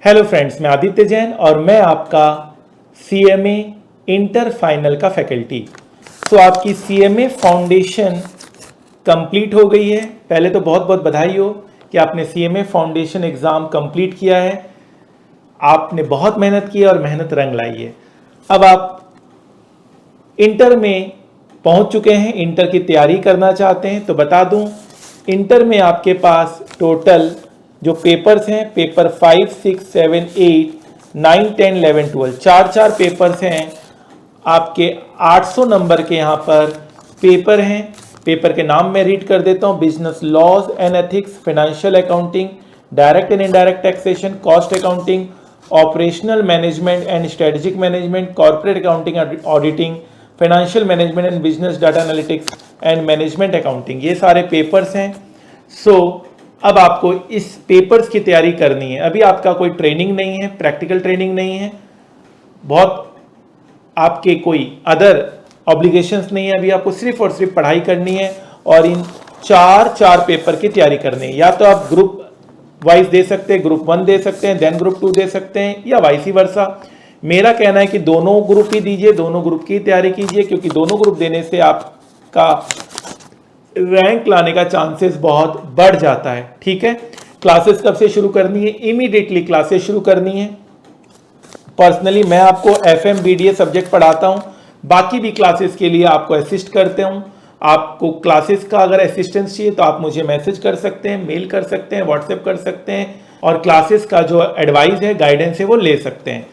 Hello friends, मैं आदित्य जैन और मैं आपका सीएमए इंटर फाइनल का फैकल्टी। तो आपकी सीएमए फाउंडेशन कंप्लीट हो गई है। पहले तो बहुत बहुत बधाई हो कि आपने सीएमए फाउंडेशन एग्ज़ाम कंप्लीट किया है। आपने बहुत मेहनत की है और मेहनत रंग लाई है। अब आप इंटर में पहुंच चुके हैं, इंटर की तैयारी करना चाहते हैं तो बता दूं, इंटर में आपके पास टोटल जो पेपर्स हैं, पेपर 5, 6, 7, 8, 9, 10, 11, 12 चार पेपर्स हैं आपके। 800 नंबर के यहाँ पर पेपर हैं। पेपर के नाम मैं रीड कर देता हूँ: business laws and ethics, financial accounting, direct and indirect taxation, cost accounting, operational management and strategic management, corporate accounting auditing, financial management and business data analytics and management accounting, ये सारे papers हैं। अब आपको इस papers की तैयारी करनी है। अभी आपका कोई ट्रेनिंग नहीं है, प्रैक्टिकल ट्रेनिंग नहीं है, बहुत आपके कोई अदर ऑब्लिगेशंस नहीं है। अभी आपको सिर्फ और सिर्फ पढ़ाई करनी है और इन चार पेपर की तैयारी करनी है। या तो आप ग्रुप वाइज दे सकते हैं, ग्रुप 1 दे सकते हैं, देन ग्रुप 2 दे सकते हैं, या वाइस वर्सा। मेरा कहना है कि दोनों ग्रुप ही दीजिए, दोनों ग्रुप की तैयारी कीजिए, क्योंकि दोनों ग्रुप देने से आपका रैंक लाने का चांसेस बहुत बढ़ जाता है। ठीक है, क्लासेस कब से शुरू करनी है? इमीडिएटली क्लासेस शुरू करनी है। पर्सनली मैं आपको FM BDA सब्जेक्ट पढ़ाता हूं, बाकी भी क्लासेस के लिए आपको असिस्ट करते हूं। आपको क्लासेस का अगर असिस्टेंस चाहिए तो आप मुझे मैसेज कर सकते हैं, मेल कर सकते हैं, व्हाट्सएप कर सकते हैं, और क्लासेस का जो एडवाइस है, गाइडेंस है, वो ले सकते हैं।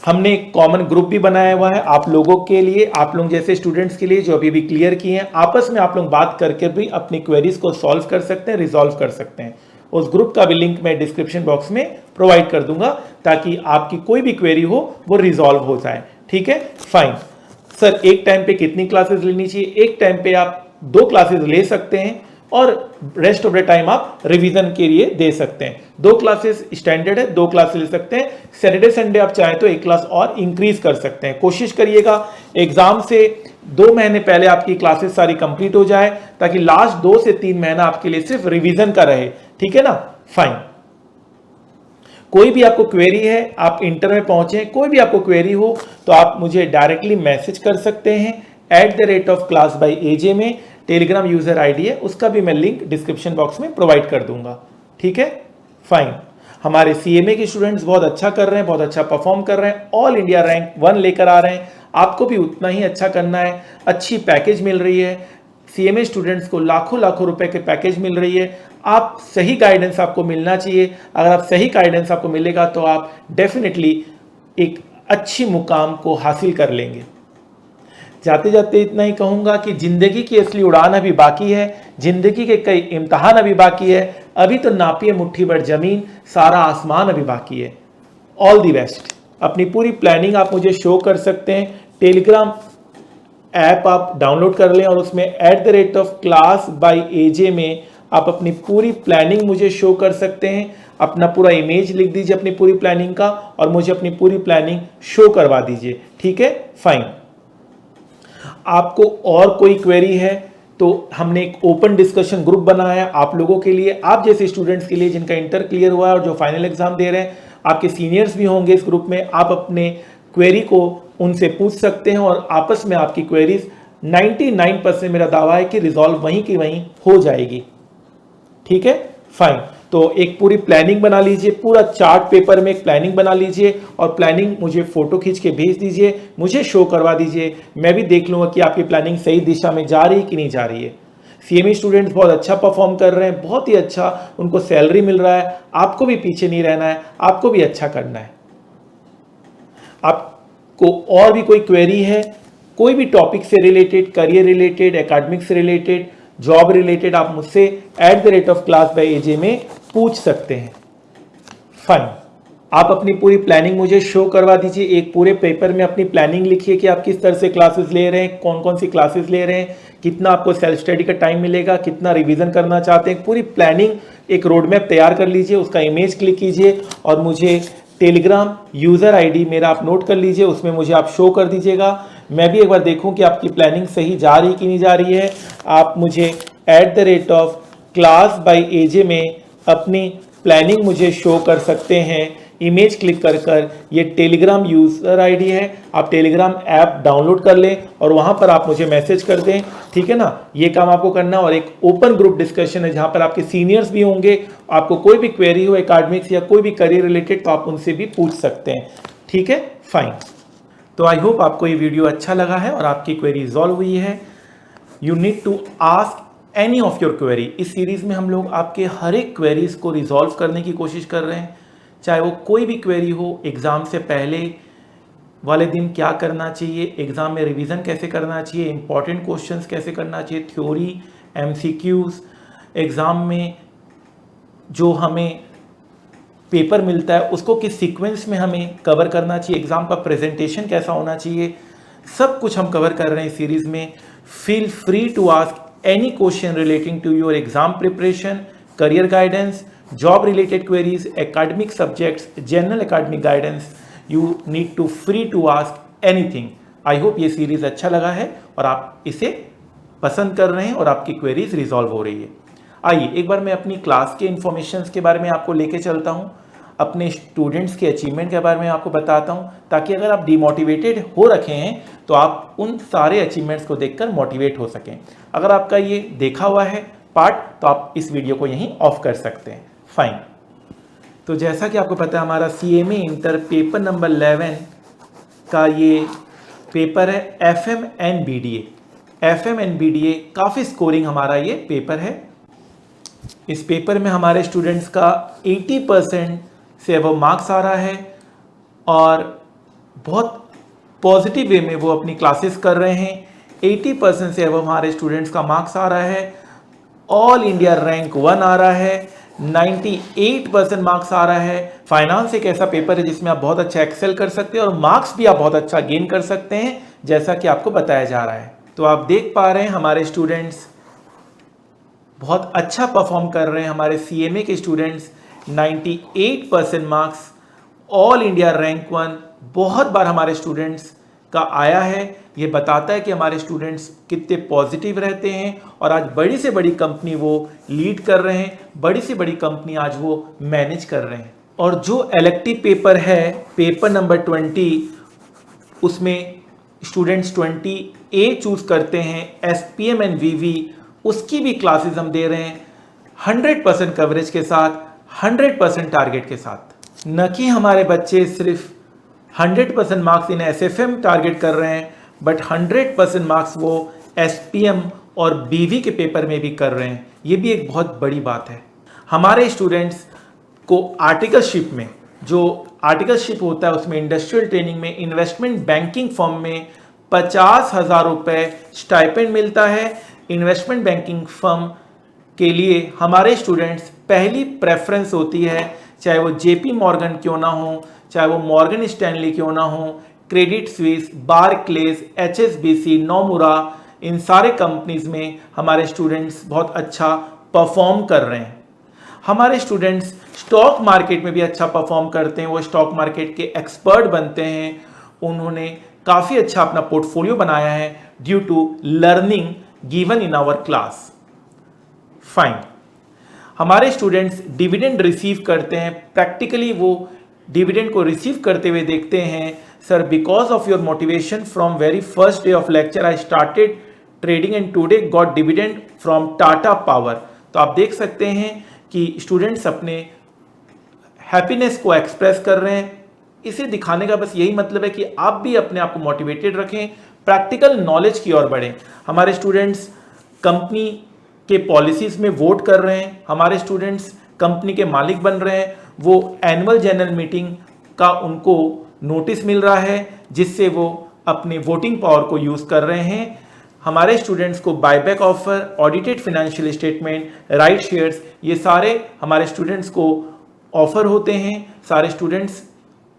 हमने एक कॉमन ग्रुप भी बनाया हुआ है आप लोगों के लिए, आप लोग जैसे स्टूडेंट्स के लिए जो अभी भी क्लियर किए हैं। आपस में आप लोग बात करके भी अपनी क्वेरीज को सॉल्व कर सकते हैं, रिजॉल्व कर सकते हैं। उस ग्रुप का भी लिंक मैं डिस्क्रिप्शन बॉक्स में प्रोवाइड कर दूंगा, ताकि आपकी कोई भी क्वेरी हो वो रिजॉल्व हो जाए। ठीक है, फाइन। सर, एक टाइम पे कितनी क्लासेस लेनी चाहिए? एक टाइम पे आप 2 क्लासेस ले सकते हैं और रेस्ट ऑफ द टाइम आप रिवीजन के लिए दे सकते हैं। 2 क्लासेस स्टैंडर्ड है, 2 क्लासेस ले सकते हैं। सैटरडे संडे आप चाहें तो 1 क्लास और इंक्रीज कर सकते हैं। कोशिश करिएगा एग्जाम से 2 महीने पहले आपकी क्लासेस सारी कंप्लीट हो जाए, ताकि लास्ट 2 से 3 महीना आपके लिए सिर्फ रिवीजन का रहे। ठीक है ना, फाइन। कोई भी आपको क्वेरी है, आप इंटर में पहुंचे, कोई भी आपको क्वेरी हो तो आप मुझे डायरेक्टली मैसेज कर सकते हैं @class_by_aj में। टेलीग्राम यूजर आईडी है, उसका भी मैं लिंक डिस्क्रिप्शन बॉक्स में प्रोवाइड कर दूंगा। ठीक है, फाइन। हमारे सीएमए के स्टूडेंट्स बहुत अच्छा कर रहे हैं, बहुत अच्छा परफॉर्म कर रहे हैं, ऑल इंडिया रैंक 1 लेकर आ रहे हैं। आपको भी उतना ही अच्छा करना है। अच्छी पैकेज मिल रही है, सीएमए स्टूडेंट्स को लाखों लाखों रुपए के पैकेज मिल रही है। आप सही गाइडेंस आपको मिलना चाहिए। अगर आप सही गाइडेंस आपको मिलेगा तो आप डेफिनेटली एक अच्छी मुकाम को हासिल कर लेंगे। जाते जाते इतना ही कहूंगा कि जिंदगी की असली उड़ान अभी बाकी है, जिंदगी के कई इम्तिहान अभी बाकी है। अभी तो नापिए मुट्ठी भर जमीन, सारा आसमान अभी बाकी है। All the best. अपनी पूरी प्लानिंग आप मुझे शो कर सकते हैं। टेलीग्राम ऐप आप डाउनलोड कर लें और उसमें @class_by_aj में आप अपनी पूरी प्लानिंग मुझे शो कर सकते हैं। अपना पूरा इमेज लिख दीजिए अपनी पूरी प्लानिंग का और मुझे अपनी पूरी प्लानिंग शो करवा दीजिए। ठीक है, फाइन। आपको और कोई क्वेरी है तो हमने एक ओपन डिस्कशन ग्रुप बनाया है आप लोगों के लिए, आप जैसे स्टूडेंट्स के लिए जिनका इंटर क्लियर हुआ है और जो फाइनल एग्जाम दे रहे हैं। आपके सीनियर्स भी होंगे इस ग्रुप में, आप अपने क्वेरी को उनसे पूछ सकते हैं और आपस में आपकी क्वेरीज 99% मेरा दावा है कि रिजॉल्व वहीं की वहीं हो जाएगी। ठीक है, फाइन। तो एक पूरी प्लानिंग बना लीजिए, पूरा चार्ट पेपर में एक प्लानिंग बना लीजिए और प्लानिंग मुझे फोटो खींच के भेज दीजिए, मुझे शो करवा दीजिए। मैं भी देख लूंगा कि आपकी प्लानिंग सही दिशा में जा रही है कि नहीं जा रही है। सीएमए स्टूडेंट्स बहुत अच्छा परफॉर्म कर रहे हैं, बहुत ही अच्छा, उनको सैलरी मिल रहा है। आपको भी पीछे नहीं रहना है, आपको भी अच्छा करना है। आपको और भी कोई क्वेरी है, कोई भी टॉपिक से रिलेटेड, करियर रिलेटेड, एकेडमिक से रिलेटेड, जॉब रिलेटेड, आप मुझसे @class_by_aj में पूछ सकते हैं। फाइन। आप अपनी पूरी प्लानिंग मुझे शो करवा दीजिए। एक पूरे पेपर में अपनी प्लानिंग लिखिए कि आप किस तरह से क्लासेस ले रहे हैं, कौन कौन सी क्लासेस ले रहे हैं, कितना आपको सेल्फ स्टडी का टाइम मिलेगा, कितना रिवीजन करना चाहते हैं। पूरी प्लानिंग एक रोड मैप तैयार कर लीजिए, उसका इमेज क्लिक कीजिए और मुझे टेलीग्राम यूजर आईडी मेरा आप नोट कर लीजिए, उसमें मुझे आप शो कर दीजिएगा। मैं भी एक बार देखूं कि आपकी प्लानिंग सही जा रही कि नहीं जा रही है। आप मुझे @class_by_aj में अपनी प्लानिंग मुझे शो कर सकते हैं इमेज क्लिक कर कर ये टेलीग्राम यूज़र आईडी है, आप टेलीग्राम ऐप डाउनलोड कर लें और वहाँ पर आप मुझे मैसेज कर दें, ठीक है ना। ये काम आपको करना। और एक ओपन ग्रुप डिस्कशन है जहाँ पर आपके सीनियर्स भी होंगे, आपको कोई भी क्वेरी हो एकेडमिक्स या कोई भी करियर रिलेटेड तो आप उनसे भी पूछ सकते हैं, ठीक है, फाइन। तो आई होप आपको ये वीडियो अच्छा लगा है और आपकी क्वेरी रिजॉल्व हुई है। You need to ask any of your query. इस सीरीज में हम लोग आपके हर एक क्वेरीज को रिजॉल्व करने की कोशिश कर रहे हैं, चाहे वो कोई भी क्वेरी हो। एग्जाम से पहले वाले दिन क्या करना चाहिए, एग्जाम में रिवीजन कैसे करना चाहिए, इंपॉर्टेंट क्वेश्चंस कैसे करना चाहिए, थ्योरी, एमसीक्यूज, एग्जाम में जो हमें पेपर मिलता है उसको किस सीक्वेंस में हमें कवर करना चाहिए, एग्जाम का प्रेजेंटेशन कैसा होना चाहिए, सब कुछ हम कवर कर रहे हैं इस सीरीज में। Feel free to ask any question relating to your exam preparation, career guidance, job related queries, academic subjects, general academic guidance. You need to free to ask anything. I hope ये series अच्छा लगा है और आप इसे पसंद कर रहे हैं और आपकी क्वेरीज रिजॉल्व हो रही है। आइए एक बार मैं अपनी क्लास के इंफॉर्मेशंस के बारे में आपको लेके चलता हूँ, अपने स्टूडेंट्स के अचीवमेंट के बारे में आपको बताता हूँ, ताकि अगर आप डिमोटिवेटेड हो रखे हैं तो आप उन सारे अचीवमेंट्स को देखकर मोटिवेट हो सकें। अगर आपका ये देखा हुआ है पार्ट तो आप इस वीडियो को यहीं ऑफ कर सकते हैं, फाइन। तो जैसा कि आपको पता है हमारा CMA इंटर पेपर नंबर 11 का ये पेपर है FM and BDA। FM and BDA काफ़ी स्कोरिंग हमारा ये पेपर है। इस पेपर में हमारे स्टूडेंट्स का 80% से अब मार्क्स आ रहा है और बहुत पॉजिटिव वे में वो अपनी क्लासेस कर रहे हैं। 80% से अब हमारे स्टूडेंट्स का मार्क्स आ रहा है, ऑल इंडिया रैंक 1 आ रहा है, 98% मार्क्स आ रहा है। फाइनेंस एक ऐसा पेपर है जिसमें आप बहुत अच्छा एक्सेल कर सकते हैं और मार्क्स भी आप बहुत अच्छा गेन कर सकते हैं, जैसा कि आपको बताया जा रहा है। तो आप देख पा रहे हैं हमारे स्टूडेंट्स बहुत अच्छा परफॉर्म कर रहे हैं। हमारे CMA के students 98% marks, all India rank 1 बहुत बार हमारे स्टूडेंट्स का आया है। ये बताता है कि हमारे स्टूडेंट्स कितने पॉजिटिव रहते हैं और आज बड़ी से बड़ी कंपनी वो लीड कर रहे हैं, बड़ी से बड़ी कंपनी आज वो मैनेज कर रहे हैं। और जो इलेक्टिव पेपर है पेपर नंबर 20, उसमें स्टूडेंट्स 20A चूज़ करते हैं, SPM एंड VV, उसकी भी क्लासेस हम दे रहे हैं 100% कवरेज के साथ, 100% टारगेट के साथ। न कि हमारे बच्चे सिर्फ 100% मार्क्स इन SFM टारगेट कर रहे हैं, बट 100% मार्क्स वो SPM और BV के पेपर में भी कर रहे हैं। ये भी एक बहुत बड़ी बात है। हमारे स्टूडेंट्स को आर्टिकलशिप में, जो आर्टिकलशिप होता है उसमें इंडस्ट्रियल ट्रेनिंग में, इन्वेस्टमेंट बैंकिंग फर्म में 50,000 रुपये स्टाइपेंड मिलता है। इन्वेस्टमेंट बैंकिंग फर्म के लिए हमारे स्टूडेंट्स पहली प्रेफरेंस होती है, चाहे वो JP मॉर्गन क्यों ना हो, चाहे वो मॉर्गन स्टैनली क्यों ना हो, क्रेडिट स्विस, बारक्लेज, HSBC, नोमुरा, इन सारे कंपनीज में हमारे स्टूडेंट्स बहुत अच्छा परफॉर्म कर रहे हैं। हमारे स्टूडेंट्स स्टॉक मार्केट में भी अच्छा परफॉर्म करते हैं, वो स्टॉक मार्केट के एक्सपर्ट बनते हैं। उन्होंने काफ़ी अच्छा अपना पोर्टफोलियो बनाया है due to learning given in our class, fine. हमारे स्टूडेंट्स डिविडेंड रिसीव करते हैं, प्रैक्टिकली वो डिविडेंड को रिसीव करते हुए देखते हैं। Sir, because of your motivation from very first day of lecture I started trading and today got dividend from Tata power. तो आप देख सकते हैं कि स्टूडेंट्स अपने हैप्पीनेस को एक्सप्रेस कर रहे हैं। इसे दिखाने का बस यही मतलब है कि आप भी अपने आप को मोटिवेटेड रखें, प्रैक्टिकल नॉलेज की ओर बढ़ें। हमारे स्टूडेंट्स कंपनी के पॉलिसीज में वोट कर रहे हैं, हमारे स्टूडेंट्स कंपनी के मालिक बन रहे हैं। वो एनुअल जनरल मीटिंग का उनको नोटिस मिल रहा है जिससे वो अपने वोटिंग पावर को यूज़ कर रहे हैं। हमारे स्टूडेंट्स को buyback offer, audited financial statement, right shares, ये सारे हमारे स्टूडेंट्स को ऑफर होते हैं। सारे स्टूडेंट्स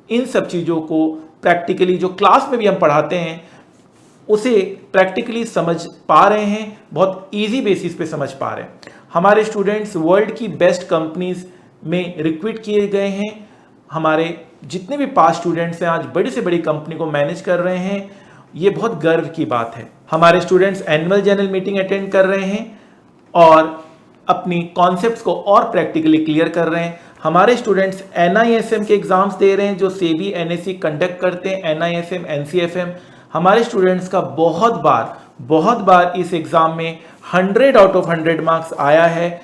इन सब चीज़ों को प्रैक्टिकली जो क्लास में भी हम पढ़ाते हैं उसे प्रैक्टिकली समझ पा रहे हैं, बहुत इजी बेसिस पे समझ पा रहे हैं। हमारे स्टूडेंट्स वर्ल्ड की बेस्ट कंपनीज में रिक्रूट किए गए हैं। हमारे जितने भी पास स्टूडेंट्स हैं आज बड़ी से बड़ी कंपनी को मैनेज कर रहे हैं, ये बहुत गर्व की बात है। हमारे students annual general meeting attend कर रहे हैं और अपनी कॉन्सेप्ट्स को और प्रैक्टिकली क्लियर कर रहे हैं। हमारे स्टूडेंट्स NISM के एग्जाम्स दे रहे हैं जो सेबी NSE कंडक्ट करते हैं, NISM NCFM। हमारे स्टूडेंट्स का बहुत बार इस एग्जाम में 100 आउट ऑफ 100 मार्क्स आया है।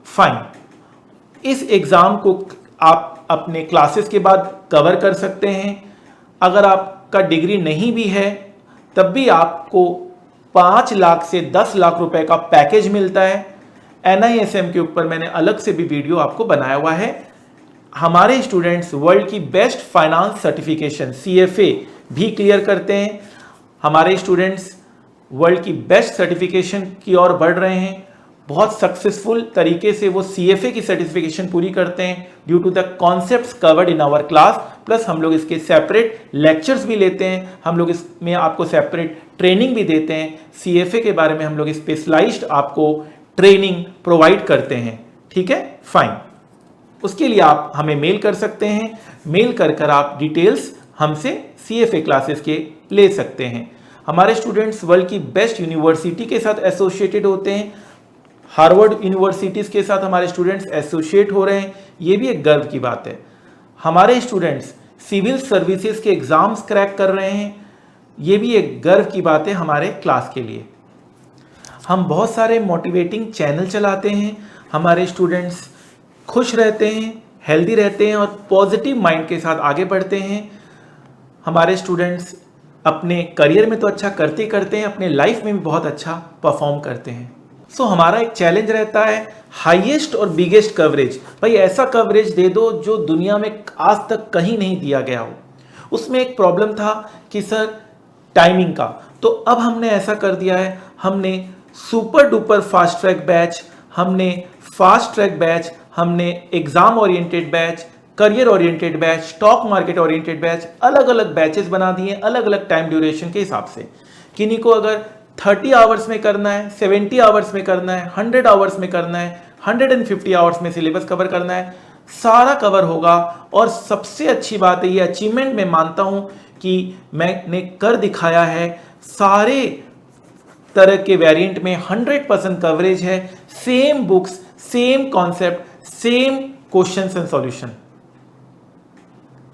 फाइन, इस एग्जाम को आप अपने क्लासेस के बाद कवर कर सकते हैं। अगर आपका डिग्री नहीं भी है तब भी आपको 5 लाख से 10 लाख रुपए का पैकेज मिलता है। NISM के ऊपर मैंने अलग से भी वीडियो आपको बनाया हुआ है। हमारे स्टूडेंट्स वर्ल्ड की बेस्ट फाइनेंस सर्टिफिकेशन CFA भी क्लियर करते हैं। हमारे स्टूडेंट्स वर्ल्ड की बेस्ट सर्टिफिकेशन की ओर बढ़ रहे हैं। बहुत सक्सेसफुल तरीके से वो CFA की सर्टिफिकेशन पूरी करते हैं due to the concepts covered in our class. Plus हम लोग इसके सेपरेट लेक्चर्स भी लेते हैं, हम लोग इसमें आपको सेपरेट ट्रेनिंग भी देते हैं। CFA के बारे में हम लोग स्पेशलाइज्ड आपको ट्रेनिंग प्रोवाइड करते हैं। ठीक है, फाइन। उसके लिए आप हमें मेल कर सकते हैं, मेल कर आप डिटेल्स हमसे CFA क्लासेस के ले सकते हैं। हमारे स्टूडेंट्स वर्ल्ड की बेस्ट यूनिवर्सिटी के साथ एसोसिएटेड होते हैं। हार्वर्ड यूनिवर्सिटीज़ के साथ हमारे स्टूडेंट्स एसोसिएट हो रहे हैं, ये भी एक गर्व की बात है। हमारे स्टूडेंट्स सिविल सर्विसेज के एग्जाम्स क्रैक कर रहे हैं, ये भी एक गर्व की बात है हमारे क्लास के लिए। हम बहुत सारे मोटिवेटिंग चैनल चलाते हैं, हमारे स्टूडेंट्स खुश रहते हैं, हेल्दी रहते हैं और पॉजिटिव माइंड के साथ आगे बढ़ते हैं। हमारे स्टूडेंट्स अपने करियर में तो अच्छा करते हैं, अपने लाइफ में भी बहुत अच्छा परफॉर्म करते हैं। सो हमारा एक चैलेंज रहता है हाईएस्ट और बिगेस्ट कवरेज। भाई ऐसा कवरेज दे दो जो दुनिया में आज तक कहीं नहीं दिया गया हो। उसमें एक प्रॉब्लम था कि सर टाइमिंग का, तो अब हमने ऐसा कर दिया है, हमने super duper fast track batch, हमने फास्ट ट्रैक बैच, हमने exam oriented batch, career oriented batch, stock market oriented batch, अलग अलग बैचेस बना दिए अलग अलग टाइम ड्यूरेशन के हिसाब से। किन्हीं को अगर 30 आवर्स में करना है, 70 आवर्स में करना है, 100 आवर्स में करना है, 150 आवर्स में सिलेबस कवर करना है, सारा कवर होगा। और सबसे अच्छी बात है, ये अचीवमेंट मैं मानता हूं कि मैंने कर दिखाया है। सारे तरह के वेरिएंट में 100% कवरेज है, same books, same concept, same questions and solution.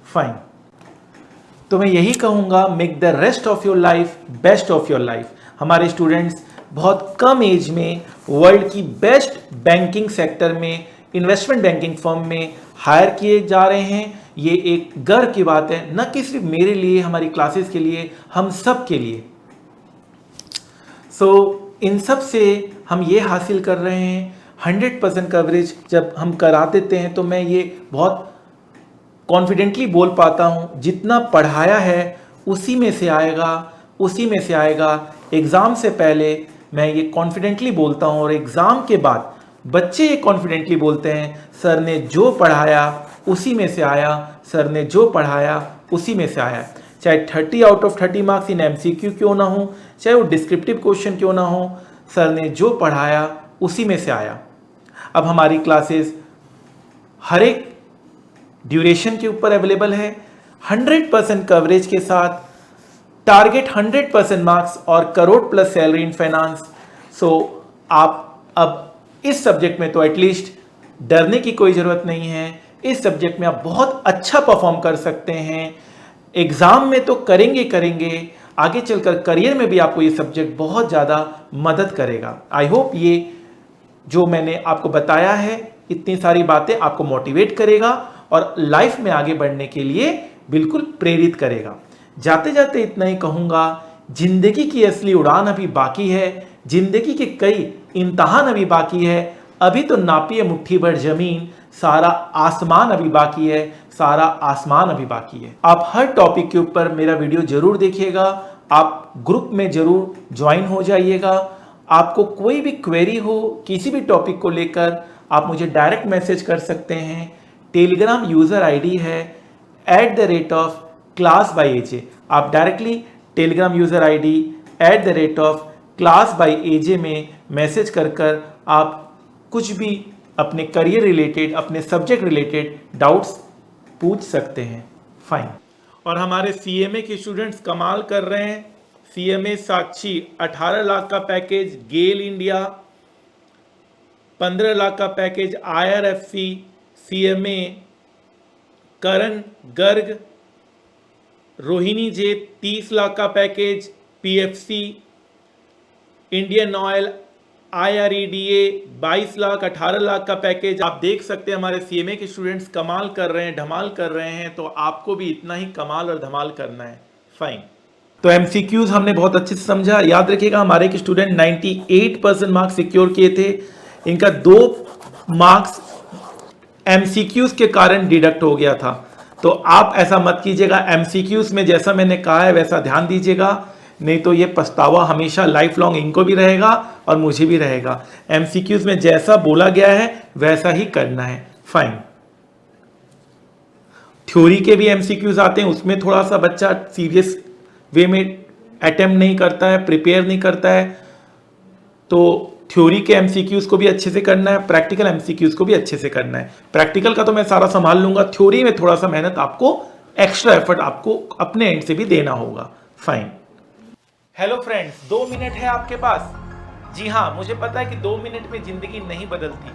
Fine, तो मैं यही कहूंगा, make the rest of your life best of your life. हमारे स्टूडेंट्स बहुत कम एज में वर्ल्ड की बेस्ट बैंकिंग सेक्टर में, इन्वेस्टमेंट बैंकिंग फर्म में हायर किए जा रहे हैं। ये एक गर्व की बात है, न कि सिर्फ मेरे लिए, हमारी क्लासेस के लिए, हम सब के लिए। इन सब से हम ये हासिल कर रहे हैं 100% कवरेज। जब हम करा देते हैं तो मैं ये बहुत कॉन्फिडेंटली बोल पाता हूँ, जितना पढ़ाया है उसी में से आएगा। एग्ज़ाम से पहले मैं ये कॉन्फिडेंटली बोलता हूँ और एग्ज़ाम के बाद बच्चे ये कॉन्फिडेंटली बोलते हैं, सर ने जो पढ़ाया उसी में से आया, सर ने जो पढ़ाया उसी में से आया। चाहे 30 out of 30 marks in MCQ क्यों ना हो, चाहे वो डिस्क्रिप्टिव क्वेश्चन क्यों ना हो, सर ने जो पढ़ाया उसी में से आया। अब हमारी क्लासेस हर एक ड्यूरेशन के ऊपर अवेलेबल है, 100% कवरेज के साथ, टारगेट 100% मार्क्स और crore plus salary in finance. आप अब इस सब्जेक्ट में तो एटलीस्ट डरने की कोई ज़रूरत नहीं है। इस सब्जेक्ट में आप बहुत अच्छा परफॉर्म कर सकते हैं। एग्ज़ाम में तो करेंगे, आगे चलकर करियर में भी आपको ये सब्जेक्ट बहुत ज़्यादा मदद करेगा। आई होप ये जो मैंने आपको बताया है, इतनी सारी बातें आपको मोटिवेट करेगा और लाइफ में आगे बढ़ने के लिए बिल्कुल प्रेरित करेगा। जाते जाते इतना ही कहूँगा, जिंदगी की असली उड़ान अभी बाकी है, जिंदगी के कई इम्तहान अभी बाकी है। अभी तो नापिए मुट्ठी भर जमीन, सारा आसमान अभी बाकी है, सारा आसमान अभी बाकी है। आप हर टॉपिक के ऊपर मेरा वीडियो जरूर देखिएगा, आप ग्रुप में जरूर ज्वाइन हो जाइएगा। आपको कोई भी क्वेरी हो किसी भी टॉपिक को लेकर, आप मुझे डायरेक्ट मैसेज कर सकते हैं। टेलीग्राम यूज़र आईडी है @class_by_aj। आप directly Telegram user ID @class_by_aj में मैसेज कर आप कुछ भी अपने करियर रिलेटेड, अपने सब्जेक्ट रिलेटेड डाउट्स पूछ सकते हैं। फाइन। और हमारे CMA के स्टूडेंट्स कमाल कर रहे हैं। CMA साक्षी 18 लाख का पैकेज, गेल इंडिया 15 लाख का पैकेज, IRFC CMA करण गर्ग, रोहिणी जे 30 लाख का package, PFC, Indian oil, IREDA 22 lakh 18 lakh का पैकेज। आप देख सकते हैं हमारे CMA के स्टूडेंट्स कमाल कर रहे हैं, धमाल कर रहे हैं, तो आपको भी इतना ही कमाल और धमाल करना है। फाइन। तो MCQs हमने बहुत अच्छे से समझा। याद रखिएगा हमारे के स्टूडेंट 98% मार्क्स सिक्योर किए थे। इनका 2 मार्क्स MCQs के कारण डिडक्ट हो गया था। तो आप ऐसा मत कीजिएगा, MCQs में जैसा मैंने कहा है वैसा ध्यान दीजिएगा, नहीं तो ये पछतावा हमेशा लाइफ लॉन्ग इनको भी रहेगा और मुझे भी रहेगा। MCQs में जैसा बोला गया है वैसा ही करना है। फाइन। थ्योरी के भी MCQs आते हैं, उसमें थोड़ा सा बच्चा सीरियस वे में अटेम्प्ट नहीं करता है, प्रिपेयर नहीं करता है, तो थ्योरी के MCQs को भी अच्छे से करना है, प्रैक्टिकल MCQs को भी अच्छे से करना है। प्रैक्टिकल का तो मैं सारा संभाल लूंगा, थ्योरी में थोड़ा सा मेहनत आपको, एक्स्ट्रा एफर्ट आपको अपने एंड से भी देना होगा। फाइन। हेलो फ्रेंड्स, 2 मिनट है आपके पास। जी हाँ, मुझे पता है कि 2 मिनट में जिंदगी नहीं बदलती,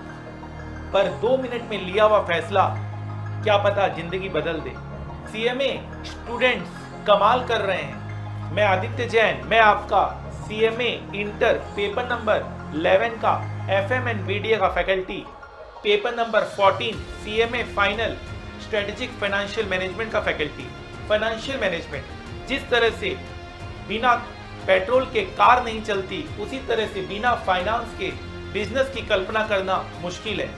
पर 2 मिनट में लिया हुआ फैसला क्या पता जिंदगी बदल दे। CMA स्टूडेंट्स कमाल कर रहे हैं। मैं आदित्य जैन, मैं आपका CMA इंटर पेपर नंबर 11 का FM एंड BDA का faculty, paper number 14 CMA final strategic financial management का फैकल्टी। फाइनेंशियल मैनेजमेंट, जिस तरह से बिना पेट्रोल के कार नहीं चलती, उसी तरह से बिना फाइनेंस के बिजनेस की कल्पना करना मुश्किल है।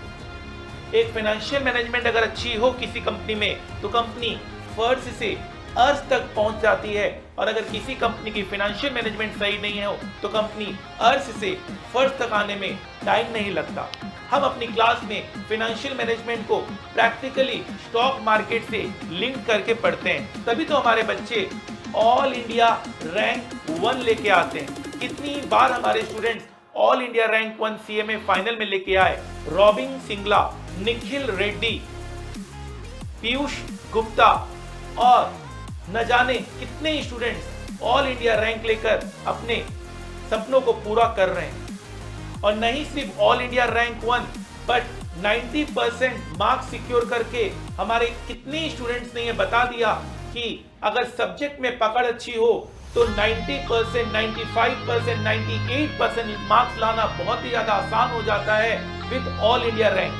एक फाइनेंशियल मैनेजमेंट अगर अच्छी हो किसी कंपनी में, तो कंपनी फर्श से अर्श तक पहुंच जाती है, और अगर किसी कंपनी की फाइनेंशियल मैनेजमेंट सही नहीं हो तो कंपनी अर्श से फर्श तक आने में टाइम नहीं लगता। हम अपनी क्लास में फाइनेंशियल मैनेजमेंट को प्रैक्टिकली स्टॉक मार्केट से लिंक करके पढ़ते हैं, तभी तो हमारे बच्चे ऑल इंडिया रैंक 1 लेके आते हैं। कितनी बार हमारे students all India rank 1 CMA final में लेके आए। रॉबिन सिंगला, निखिल रेड्डी, पीयूष गुप्ता और न जाने कितने स्टूडेंट्स ऑल इंडिया रैंक लेकर अपने सपनों को पूरा कर रहे हैं। और नहीं सिर्फ all India rank 1, but 90% marks secure करके हमारे कितने स्टूडेंट्स ने ये बता दिया कि अगर सब्जेक्ट में पकड़ अच्छी हो तो 90%, 95%, 98% मार्क्स लाना बहुत ही ज्यादा आसान हो जाता है विद ऑल इंडिया रैंक।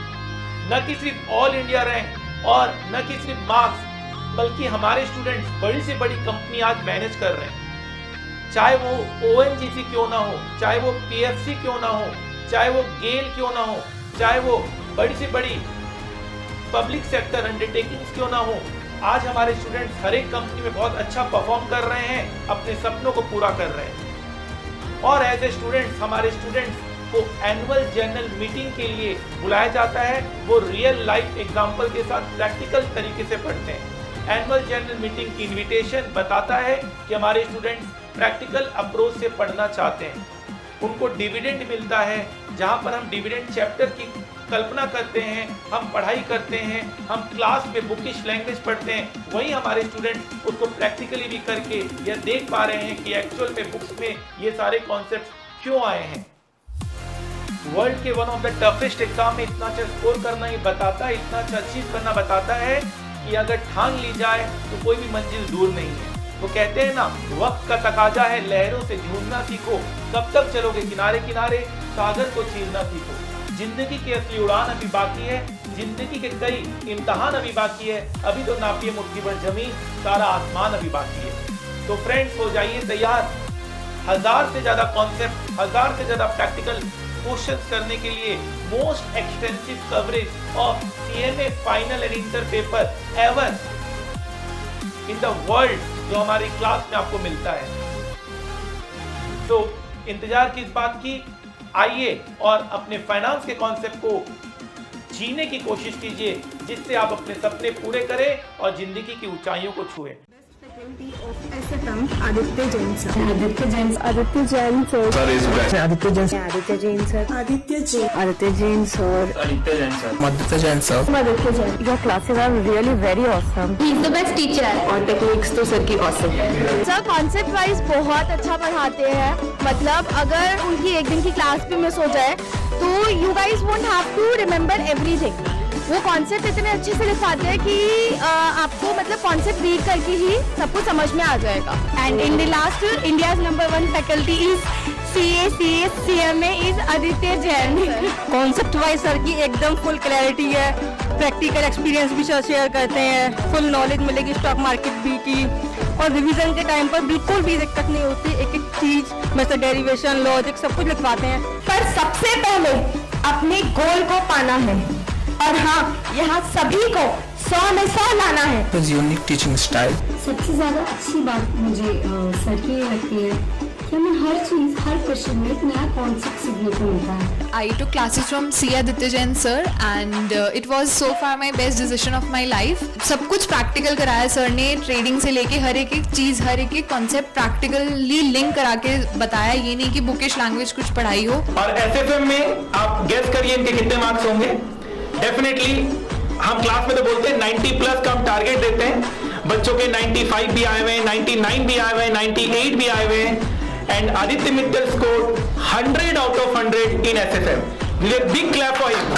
न कि सिर्फ ऑल इंडिया रैंक और न कि सिर्फ मार्क्स, बल्कि हमारे स्टूडेंट्स बड़ी से बड़ी कंपनी आज मैनेज कर रहे हैं। चाहे वो ONGC क्यों ना हो, चाहे वो PFC क्यों ना हो, चाहे वो गेल क्यों ना हो, चाहे वो बड़ी से बड़ी पब्लिक सेक्टर अंडरटेकिंग्स क्यों ना हो, आज हमारे स्टूडेंट्स हर एक कंपनी में बहुत अच्छा परफॉर्म कर रहे हैं, अपने सपनों को पूरा कर रहे हैं। और एज ए स्टूडेंट्स, हमारे स्टूडेंट्स को एनुअल जर्नल मीटिंग के लिए बुलाया जाता है। वो रियल लाइफ एग्जाम्पल के साथ प्रैक्टिकल तरीके से पढ़ते हैं। एनुअल जर्नल मीटिंग की इनविटेशन बताता है कि हमारे स्टूडेंट्स प्रैक्टिकल अप्रोच से पढ़ना चाहते हैं। उनको डिविडेंड मिलता है, जहां पर हम डिविडेंड चैप्टर की कल्पना करते हैं, हम पढ़ाई करते हैं, हम क्लास में बुकिश लैंग्वेज पढ़ते हैं, वहीं हमारे स्टूडेंट उसको प्रैक्टिकली भी करके यह देख पा रहे हैं कि एक्चुअल में बुक्स में ये सारे कॉन्सेप्ट क्यों आए हैं। वर्ल्ड के one of the toughest exam में इतना अच्छा स्कोर करना ही बताता है, इतना अच्छा अचीव करना बताता है कि अगर ठान ली जाए तो कोई भी मंजिल दूर नहीं है। वो कहते हैं ना, वक्त का तकाजा है लहरों से झूमना सीखो, कब तक चलोगे किनारे किनारे, सागर को चीरना सीखो। जिंदगी की असली उड़ान अभी बाकी है, जिंदगी के कई इम्तहान अभी बाकी है, अभी तो नापिए मुट्ठी भर जमीन, सारा आसमान अभी बाकी है। तो फ्रेंड्स, हो जाइए तैयार 1000 से ज्यादा कॉन्सेप्ट, 1000 से ज्यादा प्रैक्टिकल क्वेश्चंस करने के लिए most extensive coverage of CMA final and inter paper ever in the world, जो हमारी क्लास में आपको मिलता है। तो इंतजार किस बात की, आइए और अपने फाइनेंस के कॉन्सेप्ट को जीने की कोशिश कीजिए, जिससे आप अपने सपने पूरे करें और जिंदगी की ऊंचाइयों को छुएं। Aditya Jain sir, Aditya Jain, Aditya Jain sir, Aditya Jain, Aditya Jain sir, Aditya Jain, Aditya Jain sir, Aditya Jain sir, Aditya Jain sir, Aditya Jain. Your classes are really very awesome. He is the best teacher. और टेक्निक्स तो सर की awesome है। सर कॉन्सेप्ट वाइज बहुत अच्छा पढ़ाते हैं, मतलब अगर उनकी एक दिन की क्लास भी मिस हो जाए तो you guys won't have to remember everything. वो कॉन्सेप्ट इतने अच्छे से दिखाते हैं कि आपको मतलब कॉन्सेप्ट रीड करके ही सब कुछ समझ में आ जाएगा। And in the last India's number 1 faculty is CA CMA is Aditya Jain. Concept wise sir की एकदम फुल क्लैरिटी है, प्रैक्टिकल एक्सपीरियंस भी सर शेयर करते हैं, फुल नॉलेज मिलेगी स्टॉक मार्केट भी की, और रिवीजन के टाइम पर बिल्कुल भी दिक्कत नहीं होती। एक एक चीज मतलब डेरिवेशन, लॉजिक सब कुछ लिखवाते हैं। पर सबसे पहले अपने गोल को पाना है, और हाँ, यहाँ सभी को 100 में 100 लाना है। Unique teaching style. सबसे ज़्यादा अच्छी बात मुझे सर की ये लगती है कि हमें हर चीज़, हर क्वेश्चन में एक नया कॉन्सेप्ट सीखने को मिलता है। I took classes from C. Aditya Jain sir and it was so far my best decision of my life. सब कुछ प्रैक्टिकल कराया सर ने, ट्रेडिंग से लेके हर एक चीज़, हर एक कॉन्सेप्ट प्रैक्टिकली लिंक करा के बताया। ये नहीं कि बुकिश लैंग्वेज कुछ पढ़ाई हो। और SFM में आप गेस करिए इनके कितने मार्क्स होंगे। डेफिनेटली हम क्लास में तो बोलते हैं 90 प्लस का हम टारगेट देते हैं, बच्चों के 95 भी आए हुए हैं, 99 भी आए हुए हैं, 98 भी आए हुए हैं। And Aditya Mittal scored 100 out of 100 in SFM. Big clap for him.